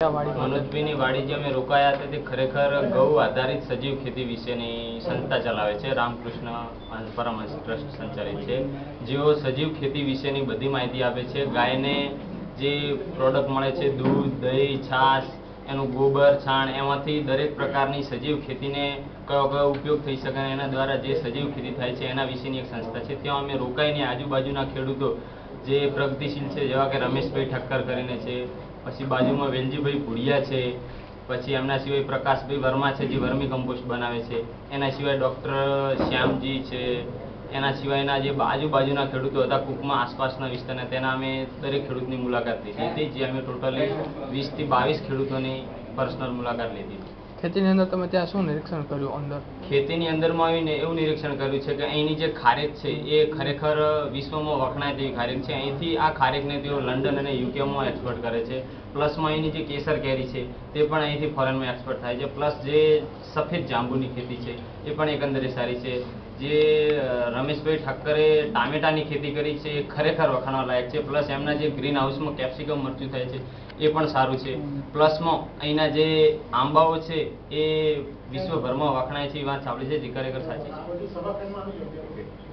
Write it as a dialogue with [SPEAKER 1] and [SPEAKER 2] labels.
[SPEAKER 1] મનોજભાઈની વાડી જે અમે રોકાયા હતા તે ખરેખર ગૌ આધારિત સજીવ ખેતી વિશેની સંસ્થા ચલાવે છે. રામકૃષ્ણ પરમહંસ ટ્રસ્ટ સંચાલિત છે, જેઓ સજીવ ખેતી વિશેની બધી માહિતી આપે છે. ગાયને જે પ્રોડક્ટ મળે છે, દૂધ, દહીં, છાશ, એનું ગોબર, છાણ, એમાંથી દરેક પ્રકારની સજીવ ખેતીને કયો ઉપયોગ થઈ શકે, એના દ્વારા જે સજીવ ખેતી થાય છે એના વિશેની એક સંસ્થા છે. ત્યાં અમે રોકાઈને આજુબાજુના ખેડૂતો જે પ્રગતિશીલ છે, જેવા કે રમેશભાઈ ઠક્કર કરીને છે, પછી બાજુમાં વેલજીભાઈ ભુડિયા છે, પછી એમના સિવાય પ્રકાશભાઈ વર્મા છે જે વર્મી કમ્પોસ્ટ બનાવે છે, એના સિવાય ડૉક્ટર શ્યામજી છે, એના સિવાયના જે આજુબાજુના ખેડૂતો હતા કુકમાં આસપાસના વિસ્તારના, તેના અમે દરેક ખેડૂતની મુલાકાત લીધી હતી, જે અમે ટોટલી 20 થી 22 ખેડૂતોની પર્સનલ મુલાકાત લીધી હતી.
[SPEAKER 2] ખેતીની અંદર તમે ત્યાં શું નિરીક્ષણ કર્યું? અંદર
[SPEAKER 1] ખેતીની અંદરમાં આવીને એવું નિરીક્ષણ કર્યું છે કે અહીંની જે ખારેક છે એ ખરેખર વિશ્વમાં વખણાય તેવી ખારેક છે. અહીંથી આ ખારેકને તેઓ લંડન અને યુકેમાં એક્સપોર્ટ કરે છે. પ્લસમાં અહીંની જે કેસર કેરી છે તે પણ અહીંથી ફોરેનમાં એક્સપોર્ટ થાય છે. પ્લસ જે સફેદ જાંબુની ખેતી છે એ પણ એકંદરે સારી છે. જે રમેશભાઈ ઠક્કરે ટામેટાની ખેતી કરી છે એ ખરેખર વખાણવા લાયક છે. પ્લસ એમના જે ગ્રીન હાઉસમાં કેપ્સિકમ મરચું થાય છે એ પણ સારું છે. પ્લસમાં અહીંના જે આંબાઓ છે એ વિશ્વભરમાં વખણાય છે એ વાત સાંભળી છે, જે ખરેખર સાચી છે.